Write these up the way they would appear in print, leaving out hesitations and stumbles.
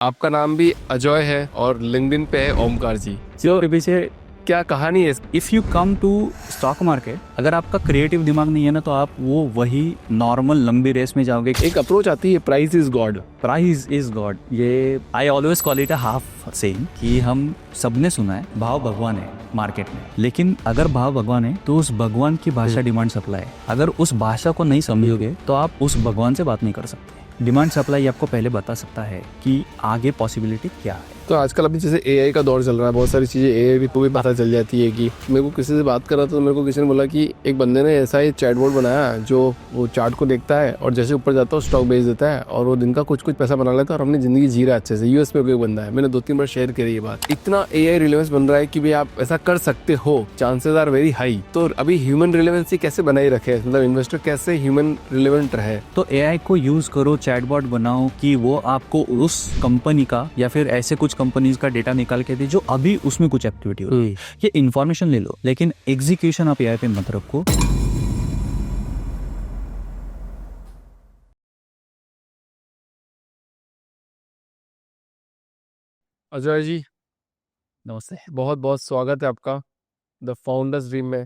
आपका नाम भी अजय है और लिंक्डइन पे है ओमकार जी। जो पीछे क्या कहानी है if you come to stock market, अगर आपका क्रिएटिव दिमाग नहीं है ना तो आप वो वही नॉर्मल लंबी रेस में जाओगे। एक अप्रोच आती है price is god. Price is god, ये I always call it a half saying कि हम सबने सुना है भाव भगवान है मार्केट में, लेकिन अगर भाव भगवान है तो उस भगवान की भाषा डिमांड सप्लाई है। अगर उस भाषा को नहीं समझोगे तो आप उस भगवान से बात नहीं कर सकते। डिमांड सप्लाई आपको पहले बता सकता है कि आगे पॉसिबिलिटी क्या है। तो आजकल अभी जैसे एआई का दौर चल रहा है, बहुत सारी चीज़ें एआई को भी पता चल जाती है। कि मेरे को किसी से बात कर रहा था तो मेरे को किसी ने बोला कि एक बंदे ने ऐसा ही चैटबॉट बनाया जो वो चार्ट को देखता है और जैसे ऊपर जाता है स्टॉक बेच देता है और वो दिन का कुछ कुछ पैसा बना लेता है और अपनी ज़िंदगी जी रहा है अच्छे से। यूएस में कोई बंदा है, मैंने 2-3 बार शेयर करी ये बात। इतना एआई रिलेवेंस बन रहा है कि भाई आप ऐसा कर सकते हो, चांसेस आर वेरी हाई। तो अभी ह्यूमन रिलेवेंसी कैसे बनाए रखे, मतलब इन्वेस्टर कैसे ह्यूमन रिलेवेंट रहे। तो एआई को यूज करो, चैटबॉट बनाओ कि वो आपको उस कंपनी का या फिर ऐसे कुछ कंपनीज का डेटा निकाल के दे जो अभी उसमें कुछ एक्टिविटी हो रही है। ये इन्फॉर्मेशन ले लो, लेकिन एग्जीक्यूशन आप एआई पे मत रखो। अजय जी, नमस्ते। बहुत बहुत स्वागत है आपका द फाउंडर्स ड्रीम में।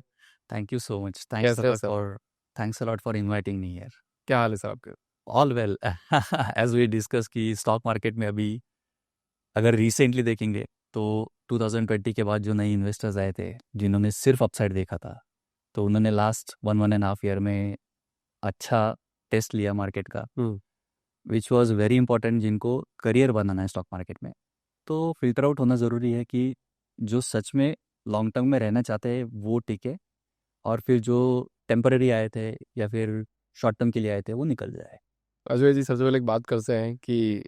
Thank you so much. कैसे हो sir? Thanks a lot for inviting me here. क्या हाल है सर आपके? All well. As we discuss कि स्टॉक मार्केट में अभी अगर रिसेंटली देखेंगे तो 2020 के बाद जो नए इन्वेस्टर्स आए थे जिन्होंने सिर्फ अपसाइड देखा था, तो उन्होंने लास्ट 1.5 ईयर में अच्छा टेस्ट लिया मार्केट का, विच वॉज वेरी इंपॉर्टेंट। जिनको करियर बनाना है स्टॉक मार्केट में तो फिल्टर आउट होना ज़रूरी है कि जो सच में लॉन्ग टर्म में रहना चाहते हैं वो टिके, और फिर जो टेम्पररी आए थे या फिर शॉर्ट टर्म के लिए आए थे वो निकल जाए। अजय जी, सबसे पहले एक बात करते हैं कि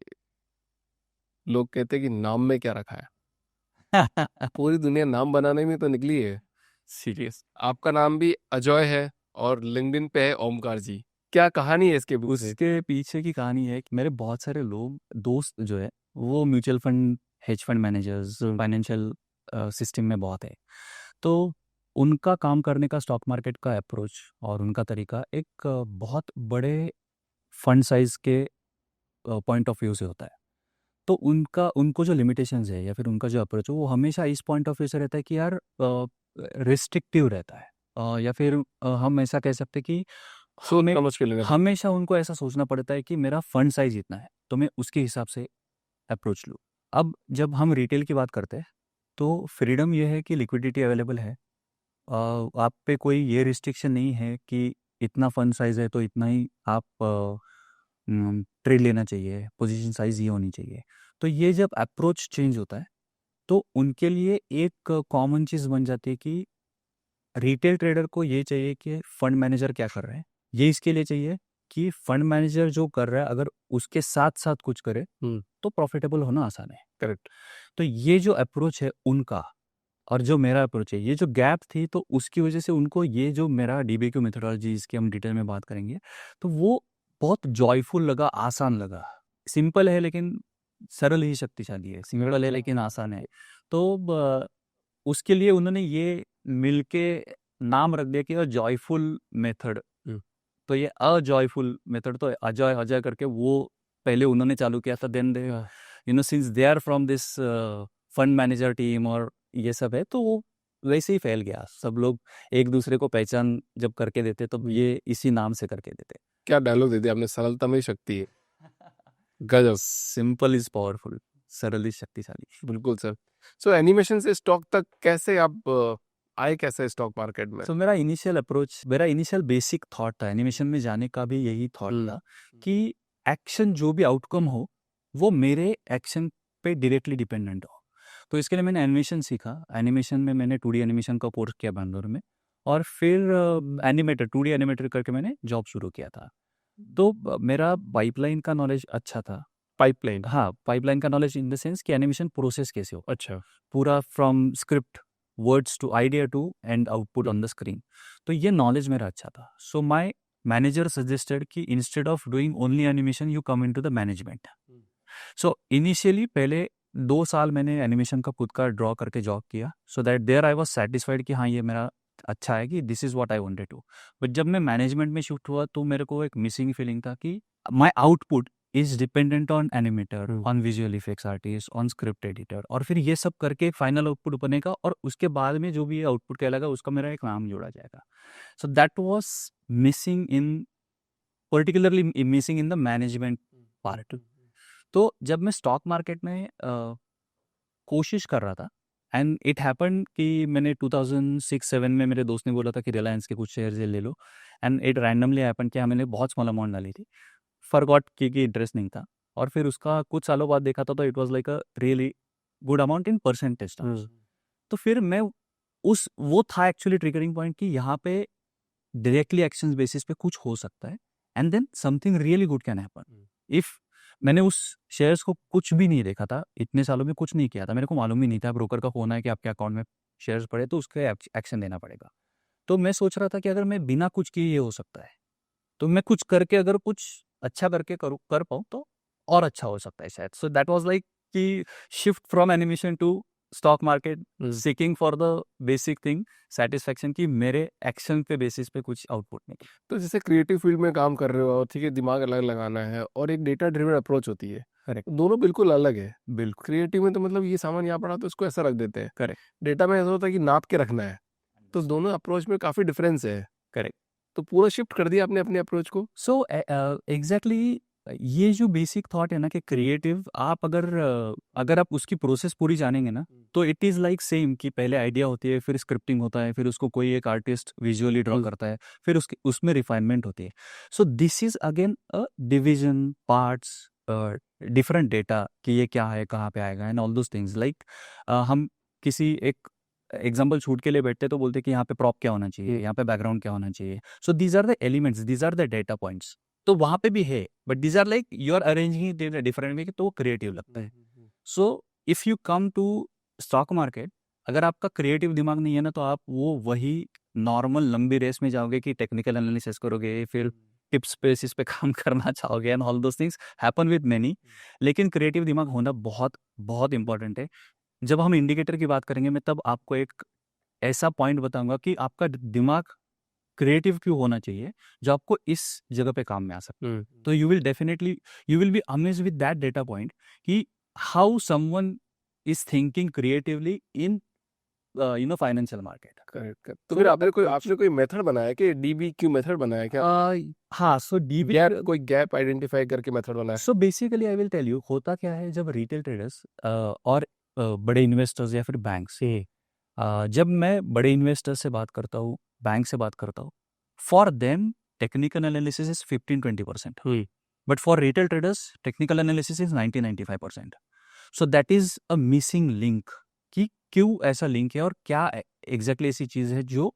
लोग कहते हैं कि नाम में क्या रखा है। पूरी दुनिया नाम बनाने में तो निकली है। सीरियस। आपका नाम भी अजय है और लिंक्डइन पे है ओमकार जी। क्या कहानी है इसके पीछे? उसके पीछे की कहानी है कि मेरे बहुत सारे लोग दोस्त जो है वो mutual fund, hedge fund managers, financial system में बहुत है। तो उनका काम करने का स्टॉक मार्केट का अप्रोच और उनका तरीका एक बहुत बड़े फंड साइज के पॉइंट ऑफ व्यू से होता है। तो उनको जो लिमिटेशंस है या फिर उनका जो अप्रोच है वो हमेशा इस पॉइंट ऑफ व्यू से रहता है कि यार रिस्ट्रिक्टिव रहता है, या फिर हम ऐसा कह सकते हैं कि सोच हमें समझ के लेना। हमेशा उनको ऐसा सोचना पड़ता है कि मेरा फंड साइज इतना है तो मैं उसके हिसाब से अप्रोच लूँ। अब जब हम रिटेल की बात करते हैं तो फ्रीडम ये है कि लिक्विडिटी अवेलेबल है। आप पे कोई ये रिस्ट्रिक्शन नहीं है कि इतना फंड साइज है तो इतना ही आप ट्रेड लेना चाहिए, पोजीशन साइज ये होनी चाहिए। तो ये जब अप्रोच चेंज होता है तो उनके लिए एक कॉमन चीज़ बन जाती है कि रिटेल ट्रेडर को ये चाहिए कि फंड मैनेजर क्या कर रहे हैं। ये इसके लिए चाहिए कि फंड मैनेजर जो कर रहा है अगर उसके साथ साथ कुछ करे तो प्रॉफिटेबल होना आसान है। करेक्ट। तो ये जो अप्रोच है उनका और जो मेरा अप्रोच है, ये जो गैप थी तो उसकी वजह से उनको ये जो मेरा डीबीक्यू मेथोडोलॉजी, इसकी हम डिटेल में बात करेंगे, तो वो बहुत जॉयफुल लगा, आसान लगा। सिंपल है लेकिन सरल ही शक्तिशाली है, सिंपल है लेकिन आसान है। तो उसके लिए उन्होंने ये मिलके नाम रख दिया कि जॉयफुल मेथड। तो ये अजॉयफुल मेथड तो अजय अजय करके वो पहले उन्होंने चालू किया था। Then they since they are from this fund manager team और ये सब है तो वो वैसे ही फैल गया। सब लोग एक दूसरे को पहचान जब करके देते तो ये इसी नाम से करके देते। क्या डायलॉग दे दिया आपने, सरलता में ही शक्ति है। गजब। सिंपल इज पावरफुल, सरल इज शक्तिशाली। बिल्कुल सर। सो एनिमेशन से स्टॉक तक कैसे आप आए, कैसे स्टॉक मार्केट में? तो मेरा इनिशियल बेसिक थॉट था एनिमेशन में जाने का भी यही थॉट था कि एक्शन जो भी आउटकम हो वो मेरे एक्शन पे डायरेक्टली डिपेंडेंट हो। तो इसके लिए मैंने एनिमेशन सीखा। एनिमेशन में मैंने 2D एनिमेशन का कोर्स किया बैंगलोर में, और फिर एनिमेटर 2D एनिमेटर करके मैंने जॉब शुरू किया था। तो मेरा पाइपलाइन का नॉलेज अच्छा था। पाइपलाइन? हाँ, पाइपलाइन का नॉलेज इन द सेंस कि एनिमेशन प्रोसेस कैसे हो, अच्छा। पूरा from script, words to idea to end output on the screen. तो ये नॉलेज मेरा अच्छा था। सो माय मैनेजर सजेस्टेड कि instead of doing only animation you come into the management. So initially पहले 2 साल मैंने एनिमेशन का खुद का ड्रॉ करके जॉब किया, so that there I was satisfied कि हाँ ये मेरा अच्छा है, कि this is what I wanted to. But जब मैं मैनेजमेंट में शिफ्ट हुआ तो मेरे को एक मिसिंग फीलिंग था कि my output is dependent on animator, hmm. On visual effects artist, on script editor, और फिर ये सब करके फाइनल आउटपुट बनेगा, और उसके बाद में जो भी आउटपुट कहलाएगा उसका मेरा एक नाम जोड़ा जाएगा. सो that was missing in, particularly missing in the management part. तो जब मैं स्टॉक मार्केट में कोशिश कर रहा था, एंड इट हैपन कि मैंने 2006-7 में मेरे दोस्त ने बोला था कि रिलायंस के कुछ शेयर्स ले लो, एंड इट रैंडमली हैपन कि मैंने बहुत स्मॉल अमाउंट डाली थी, फॉरगॉट कि इंटरेस्ट नहीं था, और फिर उसका कुछ सालों बाद देखा था तो it was like a really good amount in percentage terms. तो फिर मैं वो था एक्चुअली ट्रिगरिंग पॉइंट कि यहाँ पे डायरेक्टली एक्शंस बेसिस पे कुछ हो सकता है, and then something really good can happen. If मैंने उस शेयर्स को कुछ भी नहीं देखा था, इतने सालों में कुछ नहीं किया था, मेरे को मालूम ही नहीं था ब्रोकर का फोन है कि आपके अकाउंट में शेयर्स पड़े तो उसके एक्शन लेना पड़ेगा. तो मैं सोच रहा था कि अगर मैं बिना कुछ किए ये हो सकता है, तो मैं कुछ करके अगर कुछ अच्छा करके कर पाऊँ तो और अच्छा हो सकता है शायद. सो दैट वाज लाइक कि shift from animation to stock market, seeking for the basic thing, satisfaction कि मेरे एक्शन पे बेसिस पे कुछ आउटपुट नहीं. तो जैसे क्रिएटिव फील्ड में काम कर रहे हो, ठीक है, दिमाग अलग लगाना है, और एक डेटा ड्रिवन अप्रोच होती है, करेक्ट. दोनों बिल्कुल अलग है. बिल्कुल क्रिएटिव में तो मतलब ये सामान यहाँ पड़ा तो इसको ऐसा रख देते हैं, करेक्ट. डेटा में ऐसा होता है कि नाप के रखना है. तो दोनों अप्रोच में काफ़ी डिफरेंस है. करेक्ट. तो पूरा शिफ्ट कर दिया आपने अपने अप्रोच को. सो एग्जैक्टली ये जो बेसिक थॉट है ना कि क्रिएटिव, आप अगर आप उसकी प्रोसेस पूरी जानेंगे ना, तो इट इज़ लाइक सेम कि पहले आइडिया होती है, फिर स्क्रिप्टिंग होता है, फिर उसको कोई एक आर्टिस्ट विजुअली ड्रॉ करता है, फिर उसमें रिफाइनमेंट होती है. सो this is again a division, parts, different data कि ये क्या है, कहाँ पे आएगा, and all those things. Like हम किसी एक एग्जाम्पल शूट के लिए बैठते तो बोलते कि यहाँ पे प्रॉप क्या होना चाहिए, यहाँ पे बैकग्राउंड क्या होना चाहिए. So these are the elements, these are the data points. तो वहाँ पे भी है, but these are like you are arranging it different way, तो वो क्रिएटिव लगता है. So if you come to stock market, अगर आपका क्रिएटिव दिमाग नहीं है ना, तो आप वो वही नॉर्मल लंबी रेस में जाओगे कि टेक्निकल एनालिसिस करोगे, फिर टिप्स बेसिस पे काम करना चाहोगे, and all those things happen with many. लेकिन क्रिएटिव दिमाग होना बहुत बहुत इंपॉर्टेंट है. जब हम इंडिकेटर की बात करेंगे, मैं तब आपको एक ऐसा पॉइंट बताऊंगा कि आपका दिमाग क्रिएटिव क्यों होना चाहिए, जो आपको इस जगह पे काम में आ सकता है. तो you will be amazed with that data point कि how someone is thinking creatively in financial market. Correct. तो फिर आपने कोई मेथड बनाया कि डीबीक्यू मेथड बनाया क्या? हाँ, सो कोई गैप आइडेंटिफाई करके मेथड बनाया? So basically I will tell you, होता क्या है जब रिटेल ट्रेडर्स और बड़े इन्वेस्टर्स या फिर बैंक से, जब मैं बड़े इन्वेस्टर से बात करता हूँ, बैंक से बात करता हूँ, for them technical analysis is 15-20%, but for retail traders technical analysis is 90-95%. So that is a missing link कि क्यों ऐसा लिंक है और क्या एग्जैक्टली ऐसी चीज है जो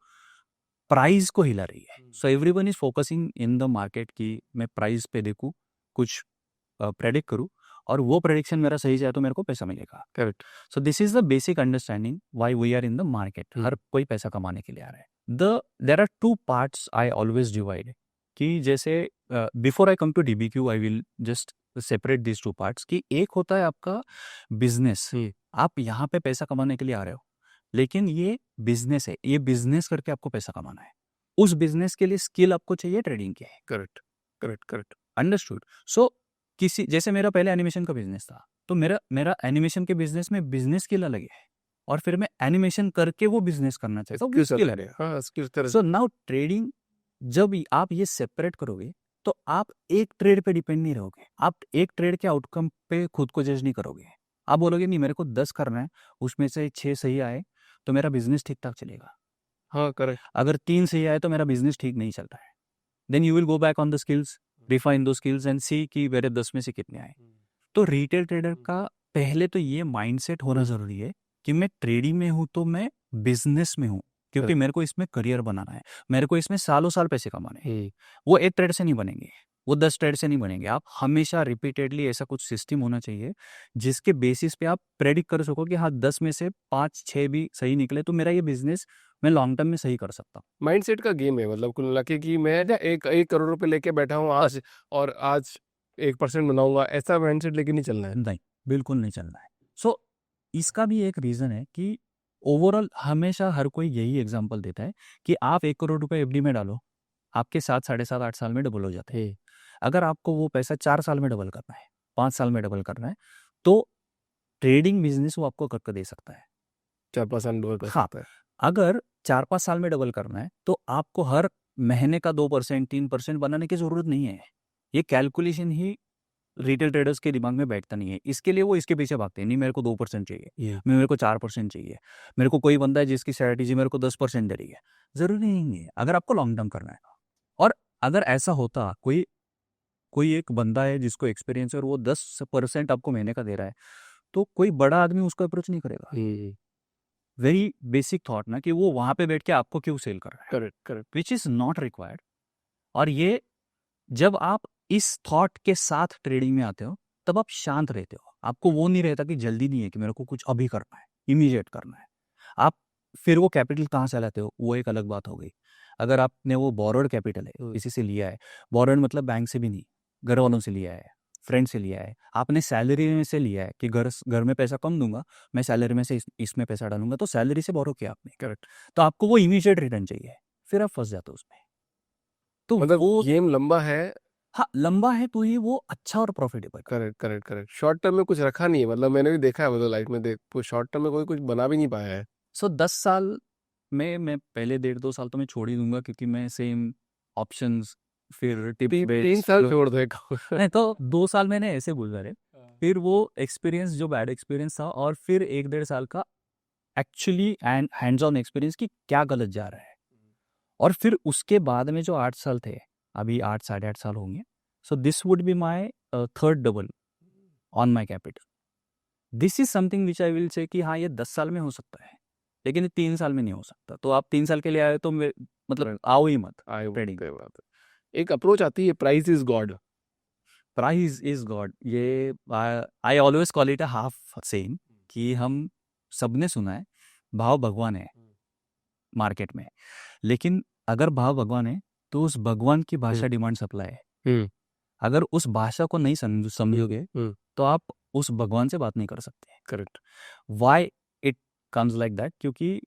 प्राइस को हिला रही है. So everyone is focusing in the market कि मैं प्राइस पे देखूँ, कुछ प्रेडिक्ट करूँ, और वो प्रेडिक्शन मेरा सही जाए तो मेरे को पैसा मिलेगा. Correct. So this is the basic understanding why we are in the market. हर कोई पैसा कमाने के लिए आ रहा है. There are two parts I always divide, कि जैसे before I come to DBQ I will just separate this two parts. कि एक होता है आपका बिजनेस, आप यहाँ पे पैसा कमाने के लिए आ रहे हो, लेकिन ये बिजनेस है, ये बिजनेस करके आपको पैसा कमाना है. उस बिजनेस के लिए स्किल आपको चाहिए ट्रेडिंग की. करेक्ट. करेक्ट. करेक्ट. अंडरस्टूड. सो किसी, जैसे मेरा पहले एनिमेशन का बिजनेस था, तो मेरा एनिमेशन के बिजनेस में बिजनेस स्किल अलग है, और फिर मैं एनिमेशन करके वो बिजनेस करना चाहता हूँ, स्किल है. हाँ, स्किल तरह. सो नाउ ट्रेडिंग, जब आप ये सेपरेट करोगे तो आप एक ट्रेड पे डिपेंड नहीं रहोगे. आप एक ट्रेड के आउटकम पे खुद को जज नहीं करोगे. आप बोलोगे नहीं, मेरे को 10 करना है, उसमें से 6 सही आए तो मेरा बिजनेस ठीक ठाक चलेगा. हाँ, करेक्ट. अगर 3 सही आए तो मेरा बिजनेस ठीक नहीं चल रहा है. Then you will go back on the skills, refine दो स्किल्स एंड सी कि मेरे 10 में से कितने आए. तो रिटेल ट्रेडर का पहले तो ये माइंडसेट होना जरूरी है कि मैं ट्रेडिंग में हूं तो मैं बिजनेस में हूं, क्योंकि मेरे को इसमें करियर बनाना है, मेरे को इसमें सालों साल पैसे कमाने हैं. वो एक ट्रेड से नहीं बनेंगे, वो 10 ट्रेड से नहीं बनेंगे. आप हमेशा रिपीटेडली ऐसा कुछ सिस्टम होना चाहिए जिसके बेसिस पे आप प्रेडिक्ट कर सको कि हाँ 10 में से 5-6 भी सही निकले तो मेरा ये बिजनेस मैं लॉन्ग टर्म में सही कर सकता हूँ. माइंडसेट का गेम है, मतलब कुल मिला के कि मैं 1 करोड़ रुपए लेके बैठा हूँ आज, और आज 1% बनाऊंगा, ऐसा माइंडसेट लेके नहीं चलना है. नहीं, बिल्कुल नहीं चलना है. सो इसका भी एक रीज़न है कि ओवरऑल हमेशा हर कोई यही एग्जांपल देता है कि आप 1 करोड़ रुपए एफडी में डालो, आपके 7, 7.5, 8 साल में डबल हो जाते हैं. अगर आपको वो पैसा 4 साल में डबल करना है, 5 साल में डबल करना है, तो ट्रेडिंग बिजनेस वो आपको करके दे सकता है। 4-5 साल डबल कर हाँ, सकता है। अगर 4-5 साल में डबल करना है, तो आपको हर महीने का 2%, 3% बनाने की ज़रूरत नहीं है। ये कैलकुलेशन ही रिटेल ट्रेडर्स के दिमाग में बैठता नहीं है। इसके लिए वो इसके पीछे भागते हैं, नहीं मेरे को 2% चाहिए, मेरे को 4% चाहिए। मेरे को कोई बंदा है जिसकी स्ट्रैटेजी मेरे को 10% दे रही है। ज़रूरी नहीं है, अगर आपको लॉन्ग टर्म करना है। और अगर ऐसा होता, कोई कोई एक बंदा है जिसको एक्सपीरियंस है और वो 10% आपको महीने का दे रहा है, तो कोई बड़ा आदमी उसको अप्रोच नहीं करेगा। वेरी बेसिक थॉट ना, कि वो वहाँ पे बैठ के आपको क्यों सेल कर रहा है, correct, correct. Which is not required. और ये जब आप इस थॉट के साथ ट्रेडिंग में आते हो, तब आप शांत रहते हो। आपको वो नहीं रहता कि जल्दी नहीं है कि मेरे को कुछ अभी करना है, इमीडिएट करना है। आप फिर वो कैपिटल कहाँ से लाते हो, वो एक अलग बात हो गई। अगर आपने वो बोरोड कैपिटल है, किसी से लिया है, बोरोड मतलब बैंक से भी नहीं, घर वालों से लिया है, फ्रेंड से लिया है, आपने सैलरी में से लिया है कि घर में पैसा कम दूंगा, मैं सैलरी में से इसमें पैसा डालूंगा, तो सैलरी से बोरो किया आपने। करेक्ट। तो आपको वो इमीडिएट रिटर्न चाहिए, फिर आप फंस जाते हो उसमें। तो मतलब वो गेम लंबा है। हाँ, लंबा है तो ही वो अच्छा और profitable. Correct, correct, correct. Short term में कुछ रखा नहीं है, मतलब मैंने भी देखा है, मतलब लाइफ में देख, शॉर्ट टर्म में कोई कुछ बना भी नहीं पाया है। सो 10 साल में मैं पहले 1.5-2 साल तो मैं छोड़ ही दूंगा, क्योंकि मैं सेम ऑप्शंस, फिर टिप 3 साल छोड़ दो एक। नहीं तो 2 साल मैंने ऐसे गुजारे, फिर वो एक्सपीरियंस जो बैड एक्सपीरियंस था, और फिर 1-1.5 साल का actually and hands on experience कि क्या गलत जा रहा है। और फिर उसके बाद में जो 8 साल थे, अभी 8 साढ़े 8 साल होंगे, so this would be my third double on my capital. This is something which I will say कि हाँ, ये 10 साल में हो सकता है, लेकिन ये 3 साल में नहीं हो सकता। तो आप 3 साल के लिए आए तो मतलब आओ ही मत ट्रेडिंग। बात है। एक अप्रोच आती है, price is god. Price is god, ये I always call it a half same, कि हम सबने सुना है भाव भगवान है मार्केट में, लेकिन अगर भाव भगवान है तो उस भगवान की भाषा डिमांड सप्लाई है। अगर उस भाषा को नहीं समझोगे तो आप उस भगवान से बात नहीं कर सकते। Correct. Why it comes like that, क्योंकि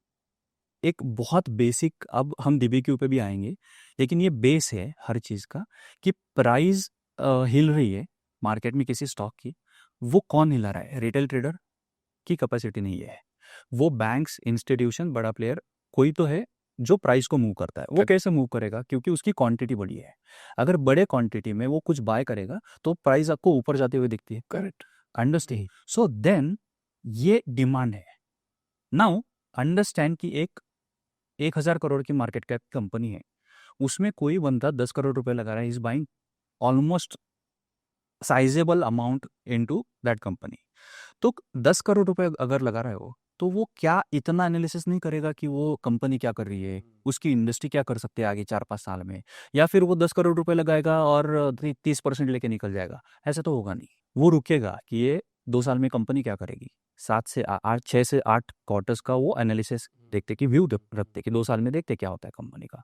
एक बहुत बेसिक, अब हम डीबीक्यू पे भी आएंगे, लेकिन ये बेस है हर चीज़ का, कि प्राइस हिल रही है मार्केट में किसी स्टॉक की, वो कौन हिला रहा है? रिटेल ट्रेडर की कैपेसिटी नहीं है, वो बैंक्स, इंस्टीट्यूशन, बड़ा प्लेयर कोई तो है जो प्राइस को मूव करता है। वो कैसे मूव करेगा? क्योंकि उसकी क्वांटिटी बड़ी है। अगर बड़े क्वांटिटी में वो कुछ बाय करेगा तो प्राइस आपको ऊपर जाते हुए दिखती है। करेक्ट। अंडरस्टैंड? सो देन ये डिमांड है। नाउ अंडरस्टैंड कि एक 1,000 करोड़ की मार्केट कैप कंपनी है, उसमें कोई बंदा 10 करोड़ रुपए लगा रहा है, is buying almost sizeable amount into that company. तो 10 करोड़ रुपए अगर लगा रहे हो, तो वो क्या इतना एनालिसिस नहीं करेगा कि वो कंपनी क्या कर रही है, उसकी इंडस्ट्री क्या कर सकते हैं आगे 4-5 साल में, या फिर वो 10 करोड़ रुपए लगाएगा और 30% लेके निकल जाएगा? ऐसा तो होगा नहीं। वो रुकेगा कि ये 2 साल में कंपनी क्या करेगी। 6 से 8 क्वार्टर्स का वो एनालिसिस देखते कि व्यू रखते कि 2 साल में देखते क्या होता है कंपनी का।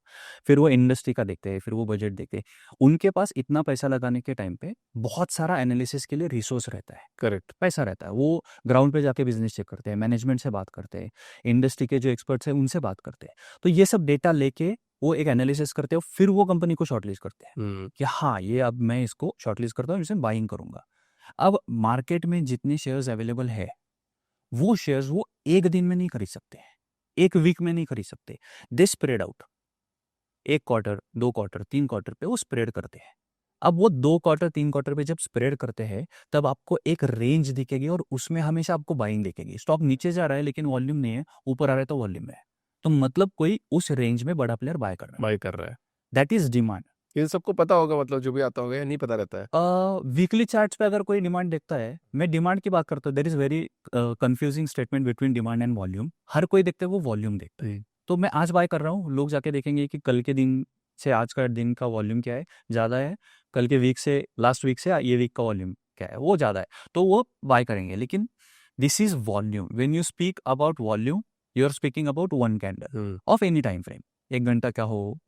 फिर वो इंडस्ट्री का देखते हैं, फिर वो बजट देखते हैं। उनके पास इतना पैसा लगाने के टाइम पे बहुत सारा एनालिसिस के लिए रिसोर्स रहता है, करेक्ट। पैसा रहता है। वो ग्राउंड पे जाके बिजनेस चेक करते हैं, मैनेजमेंट से बात करते हैं, इंडस्ट्री के जो एक्सपर्ट्स हैं उनसे बात करते हैं। तो ये सब डेटा लेके वो एक एनालिसिस करते हैं, फिर वो कंपनी को शॉर्टलिस्ट करते हैं कि हाँ, ये अब मैं इसको शॉर्टलिस्ट करता हूँ, इसमें बाइंग करूंगा। अब मार्केट में जितने शेयर्स अवेलेबल है, वो शेयर्स वो एक दिन में नहीं खरीद सकते हैं, एक वीक में नहीं खरीद सकते। They spread out, 1 quarter, 2 quarter, 3 quarter पे वो स्प्रेड करते हैं। अब वो 2 क्वार्टर, 3 क्वार्टर पे जब स्प्रेड करते हैं, तब आपको एक रेंज दिखेगी और उसमें हमेशा आपको बाइंग दिखेगी। स्टॉक नीचे जा रहा है लेकिन वॉल्यूम नहीं है, ऊपर आ रहा है तो वॉल्यूम है, तो मतलब कोई उस रेंज में बड़ा प्लेयर बाय कर रहा है। That is demand. ये सबको पता होगा, मतलब जो भी आता होगा, या नहीं पता रहता है? वीकली चार्ट्स पे अगर कोई डिमांड देखता है, मैं डिमांड की बात करता हूँ, there is very confusing statement between demand and volume. हर कोई देखता है वो वॉल्यूम देखता है। तो मैं आज बाय कर रहा हूँ, लोग जाके देखेंगे कि कल के दिन से आज का दिन का वॉल्यूम क्या है, ज़्यादा है, कल के वीक से, लास्ट वीक से ये वीक का वॉल्यूम क्या है, वो ज़्यादा है, तो वो बाय करेंगे। लेकिन this is volume. When you speak about volume, you are speaking about one candle of any time frame, 1 घंटा क्या हो,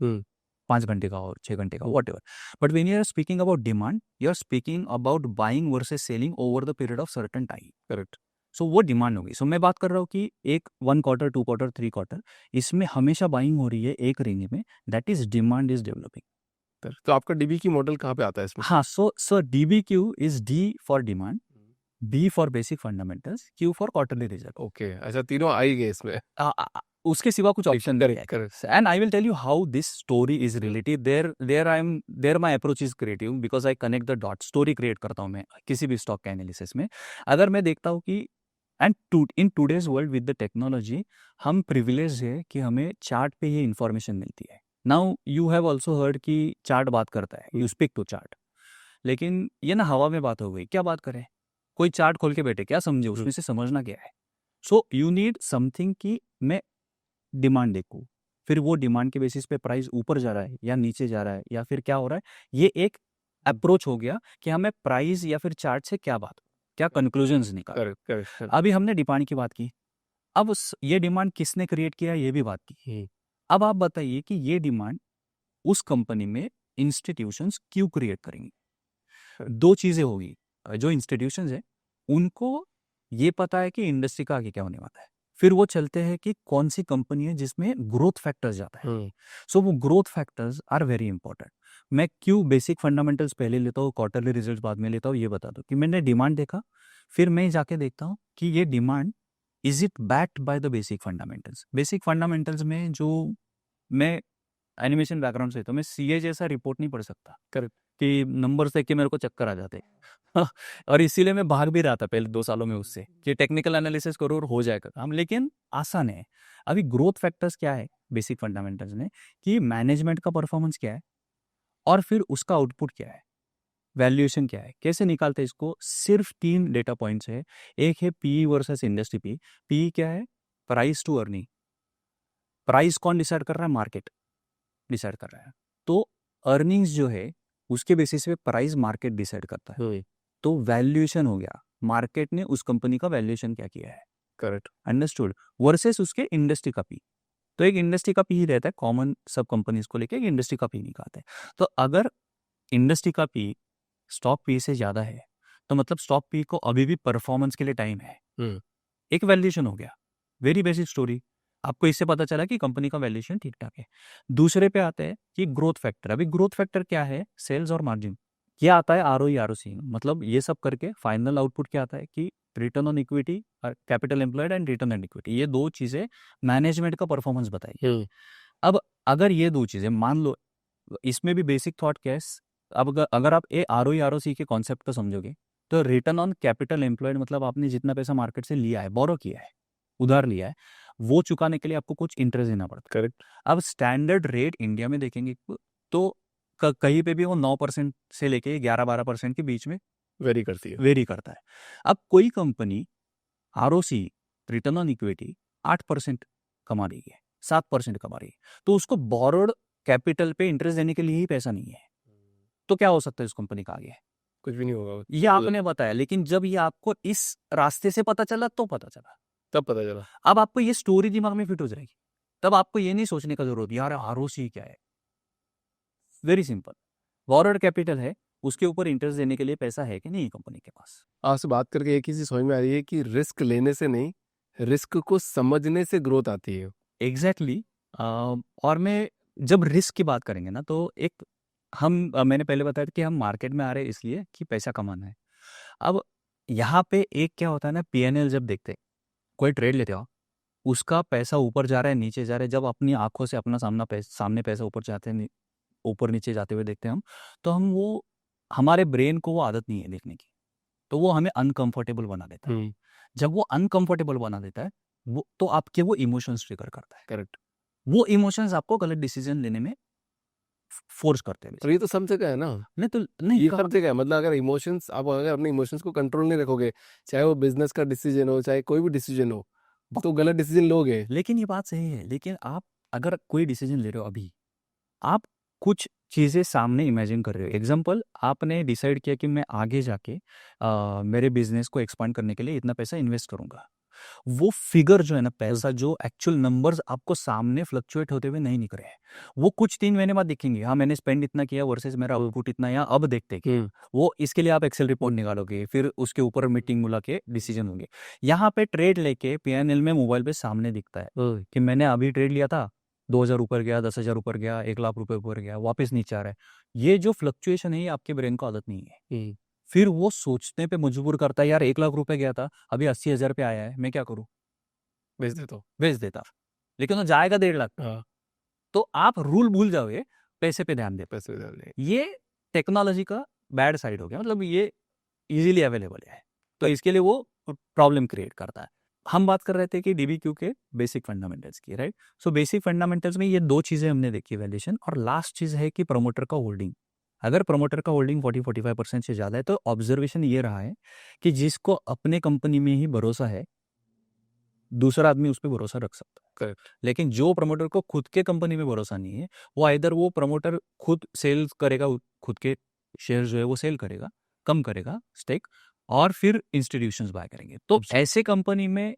5 घंटे का हो, 6 घंटे का, whatever. But when you are speaking about demand, you are speaking about buying versus selling over the period of certain time. Correct. सो वो डिमांड होगी। सो मैं बात कर रहा हूँ कि एक 1 क्वार्टर, 2 क्वार्टर, 3 क्वार्टर, इसमें हमेशा बाइंग हो रही है एक रेंज में, that is demand is developing. तो आपका डीबी की मॉडल कहाँ पे आता है इसमें? हाँ, सो DBQ is D for demand, B for basic fundamentals, Q for quarterly result. Okay, अच्छा तीनों आ ही गए इसमें। उसके सिवा कुछ ऑप्शन नहीं है। Correct. And I will tell you how this story is related. There my approach is creative because I connect the dot. Story create करता हूँ मैं किसी भी स्टॉक के एनालिसिस में। अगर मैं देखता हूँ कि in today's world with the technology हम प्रिविलेज है कि हमें चार्ट पे ये इन्फॉर्मेशन मिलती है। Now you have also heard कि चार्ट बात करता है, यू स्पीक टू चार्ट, लेकिन ये ना हवा में बात हो गई। क्या बात करें, कोई चार्ट खोल के बैठे, क्या समझे उसमें से, समझना क्या है। सो यू नीड समथिंग कि मैं डिमांड देखूं, फिर वो डिमांड के बेसिस पे प्राइस ऊपर जा रहा है या नीचे जा रहा है या फिर क्या हो रहा है। ये एक अप्रोच हो गया कि हमें प्राइस या फिर चार्ट से क्या कंक्लूजन्स निकाल। Correct correct. अभी हमने डिमांड की बात की, अब ये डिमांड किसने क्रिएट किया ये भी बात की। अब आप बताइए कि ये डिमांड उस कंपनी में इंस्टीट्यूशंस क्यों क्रिएट करेंगे। दो चीजें होगी, जो इंस्टीट्यूशंस है उनको ये पता है कि इंडस्ट्री का आगे क्या होने वाला है, फिर वो चलते हैं कि कौन सी कंपनी है जिसमें ग्रोथ फैक्टर्स जाता है। सो वो growth factors are very important. मैं क्यों बेसिक फंडामेंटल्स पहले लेता हूँ, क्वार्टरली रिजल्ट बाद में लेता हूँ, ये बता दो कि मैंने डिमांड देखा, फिर मैं जाके देखता हूँ कि ये demand is it backed by the basic fundamentals. Basic fundamentals में जो मैं एनिमेशन बैकग्राउंड से, तो मैं सीए जैसा रिपोर्ट नहीं पढ़ सकता। करेक्ट, कि नंबर्स देख के मेरे को चक्कर आ जाते और इसीलिए मैं भाग भी रहा था पहले 2 सालों में उससे कि टेक्निकल एनालिसिस करो और हो जाएगा काम, लेकिन आसान है। अभी ग्रोथ फैक्टर्स क्या है बेसिक फंडामेंटल्स में, कि मैनेजमेंट का परफॉर्मेंस क्या है और फिर उसका आउटपुट क्या है, वैल्यूएशन क्या है, कैसे निकालते हैं इसको। सिर्फ 3 डेटा पॉइंट्स है। एक है PE versus industry P. PE क्या है, प्राइस टू अर्निंग। प्राइस कौन डिसाइड कर रहा है, मार्केट डिसाइड कर रहा है। तो अर्निंग्स जो है उसके बेसिस पे प्राइस मार्केट डिसाइड करता है। तो वैल्यूएशन हो गया, मार्केट ने उस कंपनी का वैल्यूएशन क्या किया है। Correct, understood. वर्सेस उसके इंडस्ट्री का पी। तो एक इंडस्ट्री का पी ही रहता है कॉमन, सब कंपनीज को लेके एक इंडस्ट्री का पी निकालते हैं। तो अगर इंडस्ट्री का पी स्टॉक पी से ज्यादा है तो मतलब स्टॉक पी को अभी भी परफॉर्मेंस के लिए टाइम है। एक वैल्यूएशन हो गया, वेरी बेसिक स्टोरी। आपको इससे पता चला कि कंपनी का वैल्यूएशन ठीक ठाक है। दूसरे पे आते हैं कि ग्रोथ फैक्टर। अभी ग्रोथ फैक्टर क्या है, सेल्स और मार्जिन। क्या आता है, आरओई आरओसी। मतलब ये सब करके फाइनल आउटपुट क्या आता है कि return on equity, capital employed and return on equity. ये 2 चीजें मैनेजमेंट का परफॉर्मेंस बताइए। अब अगर ये 2 चीजें मान लो, इसमें भी बेसिक थॉट क्या है। अब अगर आप आरओई आरओसी के कॉन्सेप्ट को समझोगे तो रिटर्न ऑन कैपिटल एम्प्लॉयड मतलब आपने जितना पैसा मार्केट से लिया है, बोरो किया है, उधार लिया है, वो चुकाने के लिए आपको कुछ इंटरेस्ट देना पड़ता है। करेक्ट। अब स्टैंडर्ड रेट इंडिया में देखेंगे तो कहीं पे भी वो 9% से लेके 11-12% के बीच में वेरी करता है। अब कोई company ROC, return on equity 8% कमा रही है, 7% कमा रही है, तो उसको बोरोड कैपिटल पे इंटरेस्ट देने के लिए ही पैसा नहीं है। तो क्या हो सकता है उस कंपनी का आगे, कुछ भी नहीं होगा। ये आपने बताया, लेकिन जब ये आपको इस रास्ते से पता चला तो पता चला, तब पता चला। अब आपको ये स्टोरी दिमाग में फिट हो जाएगी। तब आपको ये नहीं सोचने का जरूरत यार आरओसी क्या है। वेरी सिंपल, बोरोड कैपिटल है, उसके ऊपर इंटरेस्ट देने के लिए पैसा है कि नहीं कंपनी के पास। आपसे बात करके एक ही चीज समझ में आ रही है कि रिस्क लेने से नहीं, रिस्क को समझने से ग्रोथ आती है। एग्जैक्टली। और मैं जब रिस्क की बात करेंगे ना तो एक मैंने पहले बताया था कि हम मार्केट में आ रहे हैं इसलिए कि पैसा कमाना है। अब यहाँ पे एक क्या होता है ना, पीएनएल जब देखते कोई ट्रेड लेते हो, उसका पैसा ऊपर जा रहा है नीचे जा रहा है, जब अपनी आंखों से अपना सामने पैसा ऊपर जाते हैं, ऊपर नीचे जाते हुए देखते हैं हम, तो हमारे ब्रेन को वो आदत नहीं है देखने की, तो वो हमें अनकंफर्टेबल बना देता है। जब वो अनकंफर्टेबल बना देता है वो, तो आपके वो इमोशंस ट्रिगर करता है। करेक्ट, वो इमोशंस आपको गलत डिसीजन लेने में फोर्स करते हैं। और ये तो सब जगह है ना। नहीं तो नहीं, ये सब जगह है। मतलब अगर इमोशंस, आप अगर अपने इमोशंस को कंट्रोल नहीं रखोगे, चाहे वो बिजनेस का डिसीजन हो, चाहे कोई भी डिसीजन हो, तो गलत डिसीजन लोगे। लेकिन ये बात सही है, लेकिन आप अगर कोई डिसीजन ले रहे हो, अभी आप कुछ चीज़ें सामने इमेजिन कर रहे हो। एग्जाम्पल, आपने डिसाइड किया कि मैं आगे जाके मेरे बिजनेस को एक्सपांड करने के लिए इतना पैसा इन्वेस्ट करूंगा। वो फिगर जो है ना, पैसा जो एक्चुअल नंबर्स आपको सामने फ्लक्चुएट होते हुए नहीं दिख रहे हैं, वो कुछ 3 महीने बाद दिखेंगे। हाँ, मैंने स्पेंड इतना किया वर्सेस मेरा आउटपुट इतना, या अब देखते कि वो, इसके लिए आप एक्सेल रिपोर्ट निकालोगे, फिर उसके ऊपर मीटिंग बुला के डिसीजन होंगे। यहाँ पे ट्रेड लेके पीएनएल में मोबाइल पे सामने दिखता है कि मैंने अभी ट्रेड लिया था 2000 ऊपर गया, 10,000 ऊपर गया, 1 लाख रुपए ऊपर गया, वापस नीचे आ रहा है। ये जो फ्लक्चुएशन है ये आपके ब्रेन को आदत नहीं है। फिर वो सोचने पे मजबूर करता है, यार 1 लाख रुपए गया था, अभी 80,000 पे आया है, मैं क्या करूँ? बेच देता हूँ। बेच देता। लेकिन वो जाएगा 1.5 लाख। हाँ, तो आप रूल भूल जाओगे, पैसे पे ध्यान दे। पैसे डाल दें। ये टेक्नोलॉजी का बैड साइड हो गया, मतलब ये इजीली अवेलेबल है, तो इसके लिए वो प्रॉब्लम क्रिएट करता है। हम बात कर रहे थे कि डीबीक्यू के बेसिक फंडामेंटल्स की, राइट? सो बेसिक फंडामेंटल्स में ये 2 चीजें हमने देखी, वैल्यूएशन, और लास्ट चीज है कि प्रमोटर का होल्डिंग। अगर प्रमोटर का होल्डिंग 40-45% से ज्यादा है तो ऑब्जर्वेशन ये रहा है कि जिसको अपने कंपनी में ही भरोसा है, दूसरा आदमी उस पर भरोसा रख सकता है। Correct. लेकिन जो प्रमोटर को खुद के कंपनी में भरोसा नहीं है, वो आइदर वो प्रमोटर खुद सेल करेगा, खुद के शेयर जो है वो सेल करेगा, कम करेगा स्टेक, और फिर इंस्टीट्यूशंस बाय करेंगे। तो ऐसे कंपनी में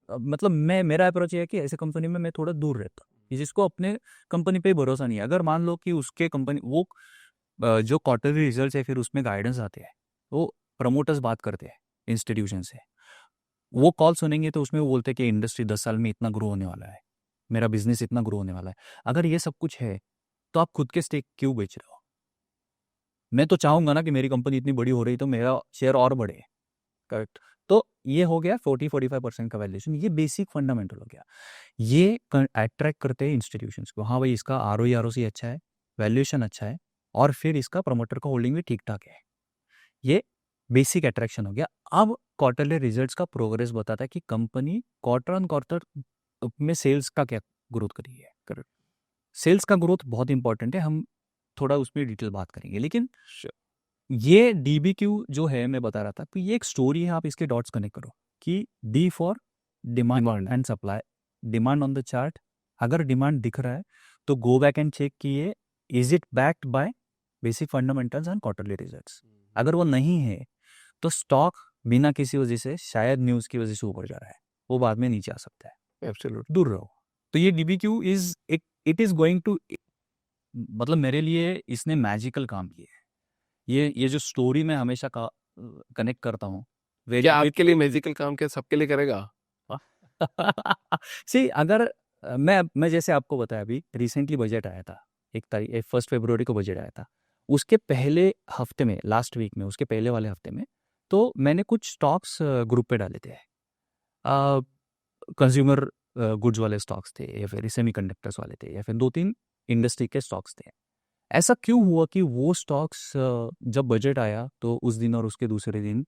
मतलब मेरा अप्रोच ये है कि ऐसे कंपनी में मैं थोड़ा दूर रहता हूँ, कि जिसको अपने कंपनी पे भरोसा नहीं है। अगर मान लो कि उसके कंपनी वो जो क्वार्टरली रिजल्ट है फिर उसमें गाइडेंस आते हैं, वो प्रमोटर्स बात करते हैं इंस्टीट्यूशन से, वो कॉल सुनेंगे तो उसमें वो बोलते हैं कि इंडस्ट्री 10 साल में इतना ग्रो होने वाला है, मेरा बिजनेस इतना ग्रो होने वाला है। अगर ये सब कुछ है तो आप खुद के स्टेक क्यों बेच रहे हो? मैं तो चाहूंगा ना कि मेरी कंपनी इतनी बड़ी हो रही तो मेरा शेयर और बढ़े। करेक्ट। तो ये हो गया 40-45% का वैल्यूएशन, ये बेसिक फंडामेंटल हो गया। ये अट्रैक्ट करते हैं इंस्टीट्यूशंस को, हाँ भाई इसका आरओई आरओसी अच्छा है, वैल्यूएशन अच्छा है, और फिर इसका प्रमोटर का होल्डिंग भी ठीक ठाक है। ये बेसिक अट्रैक्शन हो गया। अब क्वार्टरली रिजल्ट्स का प्रोग्रेस बताता है कि कंपनी क्वार्टर ऑन क्वार्टर में सेल्स का क्या ग्रोथ करी है। करेक्ट। सेल्स का ग्रोथ बहुत इंपॉर्टेंट है, हम थोड़ा उसमें डिटेल बात करेंगे। लेकिन ये डीबीक्यू जो है, मैं बता रहा था कि ये एक स्टोरी है, आप इसके डॉट्स कनेक्ट करो कि D for demand and supply, demand on the chart. अगर डिमांड दिख रहा है तो गो बैक एंड चेक कि ये is it backed by basic fundamentals and quarterly results. अगर वो नहीं है तो स्टॉक बिना किसी वजह से, शायद न्यूज की वजह से ऊपर जा रहा है, वो बाद में नीचे आ सकता है। एब्सोल्युटली। दूर रहो। तो ये DBQ is it is going to, मतलब मेरे लिए इसने मैजिकल काम किया है। ये जो स्टोरी मैं हमेशा कनेक्ट करता हूँ, क्या आपके लिए मैजिकल काम क्या सबके लिए करेगा? सी अगर मैं जैसे आपको बताया, अभी रिसेंटली बजट आया था, 1 फरवरी को बजट आया था। उसके पहले हफ्ते में, लास्ट वीक में, उसके पहले वाले हफ्ते में तो मैंने कुछ स्टॉक्स ग्रुप पे डाले थे। कंज्यूमर गुड्स वाले स्टॉक्स थे, या फिर सेमीकंडक्टर्स वाले थे, या फिर 2-3 इंडस्ट्री के स्टॉक्स थे। ऐसा क्यों हुआ कि वो स्टॉक्स जब बजट आया तो उस दिन और उसके दूसरे दिन